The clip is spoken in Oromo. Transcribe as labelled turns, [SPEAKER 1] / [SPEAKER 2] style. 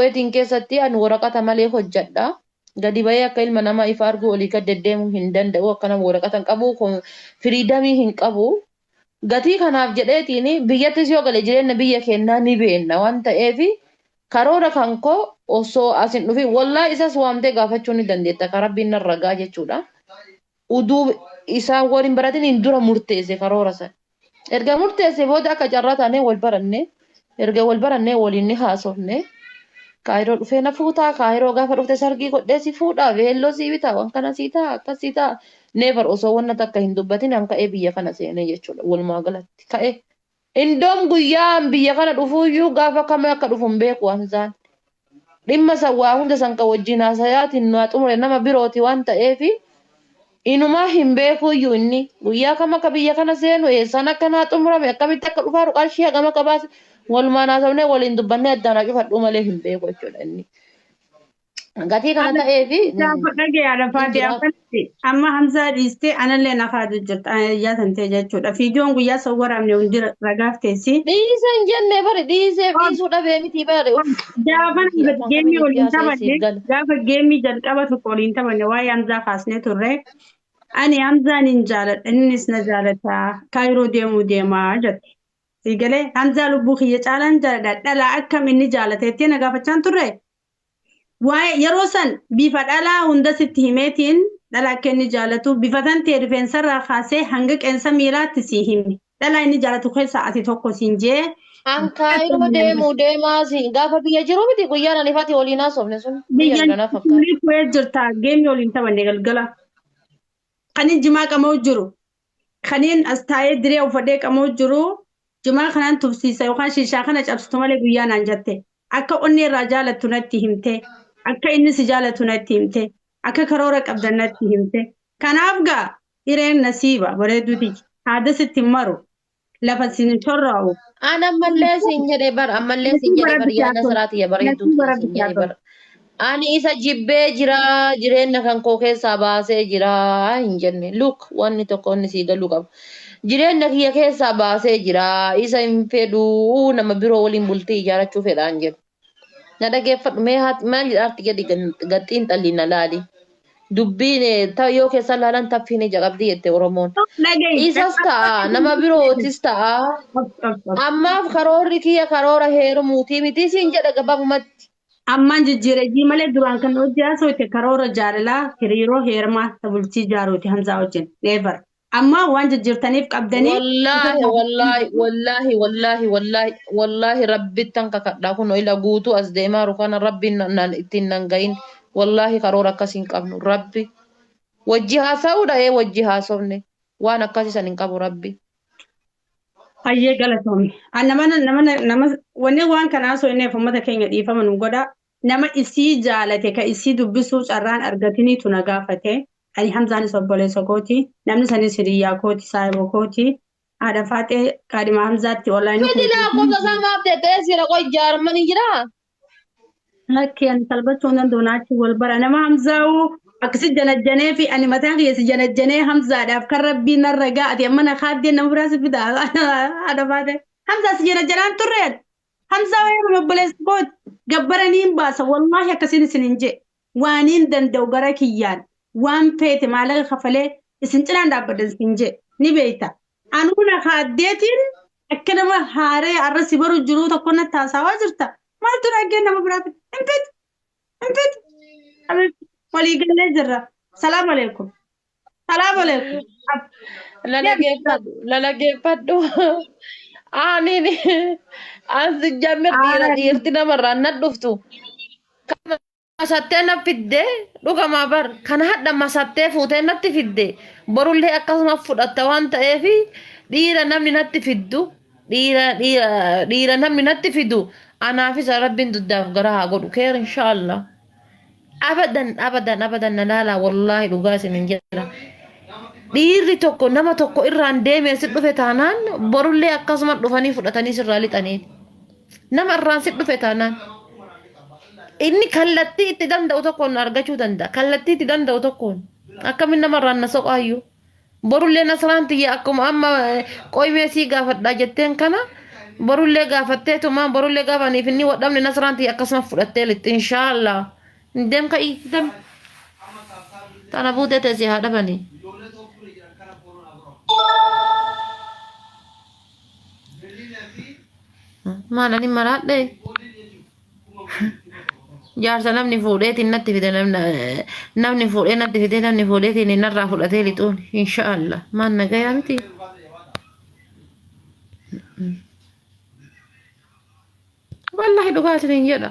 [SPEAKER 1] Weetiin keessatti ani waraqata malee hojjedha. Gadi bahee akka ilma namaa ifa arguu olii gad deddeemuu hin danda'u. Akkana waraqata hin qabu, firiidamii hin qabu. Gatii kanaaf jedheetiin biyyattis yoo gale jireenya biyya keenyaa ni beekna waan ta'eef karoora kan koo osoo asin dhufi wallaa isas waamtee gaafachuu ni dandeetta. Ka rabbiin narra gaa jechuudha. Uduu isaa waliin baratiin dura murteesse karoora sana. Erga murteesse booda akka carraa taanee wal baranne. Erga wal barannee waliin ni haasofne. Kaayiroo dhufee na fuutaa. Kaayiroo gaafa dhufte sargii godhee si fuudhaa. Veelloo si bitaa. Waan kana sii ta'a. Akkas sii ta'a. Neefar osoo wanna takka hin dubbatin an ka'ee biyya kana seenee jechuudha. Walumaa galatti ka'ee. Indoom guyyaan biyya kana dhufuuyyuu gaafa kamii akka dhufu hin beeku Hamzaan. Dhimma san waa hunda san ka wajjin haasayaatiin nu xumure nama birooti waan ta'eefi. Inumaa hin beekuuyyuu inni guyyaa kam akka biyya kana seenu eessaan akka naa xumurame akkamitti akka dhufaaru qarshii hagam akka baase walumaan haasofnee waliin dubbannee addaan cufadhu malee hin beeku jechuudha inni. Gatii kana ta'eefi.
[SPEAKER 2] Gaafa dhagee yaada faatee akkatti amma Hamzaa dhiistee anallee na kaadu jirta yaa tantee jechuudha. Fiidiyoon guyyaa san waraabne hundi ragaaf teessi.
[SPEAKER 1] Dhiisee hin jenne bari dhiisee dhiisuu dhabee miti bari.
[SPEAKER 2] Gaafa geemii waliin taphanne gaafa geemii jalqaba tokko waliin taphanne waa'ee Hamzaa kaasnee turre. Ani Hamzaan hin jaaladha innis na jaalata kaayiroo deemuu deemaa jette. Sigalee Hamzaa lubbuu kiyya caalaan jaaladha dhalaa akkam inni jaalateetti na gaafachaan turre. Waa'ee yeroo san bifa dhalaa hunda sitti himeetiin dhalaa akka inni jaalatu bifa tantee rifeensarraa kaasee hanga qeensa miilaatti si himi. Dhalaa inni jaalatu keessa ati tokko siin jee.
[SPEAKER 1] An kaayiroo deemuu deemaa gaafa biyya jiru miti guyyaan ani fati waliin haasofne sun.
[SPEAKER 2] Biyya jirta geemii waliin taphanne galgala. Kanin jimaa qamoo jiru. Kanin as taa'ee diree uffadhee qamoo jiru. Jimaa kanaan tufsiisa yookaan shishaa kana cabsitu malee guyyaa naan jette. Akka onni irraa jaalattu natti himte. Akka inni si jaalatu natti himte. Akka karoora qabdan natti himte. Kanaaf gaa hireen nasiiba bareeduuti. Haada sitti maru. Lafa sin chorraa'u.
[SPEAKER 1] An ammallee siin jedhee bara ammallee siin jedhee bara yaada siraatii bareeduuti siin jedhee bara. Ani isa jibbee jira jireenya kan koo keessaa baasee jira hin jenne look wanni tokko inni sii galuu qabu. Jireenya kiyya keessaa baasee jira isa hin fedhu nama biroo waliin bultii ijaarachuu fedhaan jedhu. Na dhageeffadhu mee maal jedhaarti gadi gaxiin xalli na laali. Dubbiin yoo keessa laalan taffiin ija qabdi jette Oromoon. Isas ta'a nama birootis ta'a. Ammaaf karoorri kiyya karoora heerumuutii miti siin jedha gabaabumatti.
[SPEAKER 2] Ammaan jijjiiranii malee duraan kan hojjaa soite karoora jaalalaa hiriiroo heermaa bultii jaaruuti Hamzaa wajjin neevar. Amma waan jijjiirtaniif qabdanii.
[SPEAKER 1] Wallaahi rabbittan kakadhaa kun ila guutuu as deemaa rukana rabbiin ittiin nan gahin. Wallaahi karoora akkasiin qabnu rabbi. Wajji haasa'uudha wajji haasofne waan akkasiisan hin qabu rabbi.
[SPEAKER 2] Hayyee galatoomne. Nama wanni waan kanaa soo inni uummata keenya dhiifama nu godha. Nama isii jaalate ka isii dubbisuu carraan argatiniitu na gaafate. Ani Hamzaanis obboleessa kooti. Namni sanis hiriyyaa kooti saayiboo kooti. Haadha faatee kaadhima Hamzaatti olaanii.
[SPEAKER 1] Fedhi lakkoofsa isaa maaf teessee siira koo ijaarmanii jiraa?
[SPEAKER 2] Lakkee ani salphachuu danda'u naachi wal bara. Nama Hamzaa'uu akkasi janajjanee fi ani mataan kiyya janajjanee Hamzaadhaaf kan rabbiin narra gaa'ate amma na kaaddee nama biraas fidaa haadha faate Hamzaa si janajjanaan turreen Hamzaa wayii obboleessa kooti gabbaraniin baasa wallaahi akkasiin isin hin jee waaniin danda'u gara kiyyaan waan feete maallaqa kafalee isin cinaan dhaabbadan isin jee ni beekta anuu na kaaddeetiin akka nama haaree arrasi baru jiruu tokko natti haasawaa jirta maaltu dhaggeen nama biraa hin fit waliigalee jirra. Salaam alaikum. Salaam alaikum.
[SPEAKER 1] Lalageeffadhu. Ani as jammer dhiirti namarraan na dhuftu. Masattee na fidde dhugamaa bar kana hadda masattee fuutee natti fidde borullee akkasuma fudhatta waan ta'eef dhiira namni natti fiddu dhiira namni natti fidu anaafis rabbiin duddaaf gara haa godhu keer inshaallah. Abadan nalaala wallahi dhugaa isin jira. Dhiirri tokko nama tokko irraan deemee si dhufe taanaan borullee akkasuma dhufanii fudhatanii sirraa lixanii. Nama irraan si dhufe taanaan. Inni kallattii itti danda'u tokkoon argachuu danda'a. Kallattii itti danda'u tokkoon. Akkamiin nama irraan na soqaayyuu. Borullee nasraan tiyya akkuma amma qoymee sii gaafadhaa jetteen kana borullee gaafatteetuma borullee gaafanii finni wadhamni nasraantii akkasuma fudhattee litti inshaallah deem ka'ii deem tana buutee teessee haa dhabanii maal ani maraadhe jaarsa namni fuudheetiin natti fide namni fuudhee natti fide namni fuudheetiin narraa fudhatee lixuun inshaallah maan nagayaa miti wallahi dhugaatiin hin jedha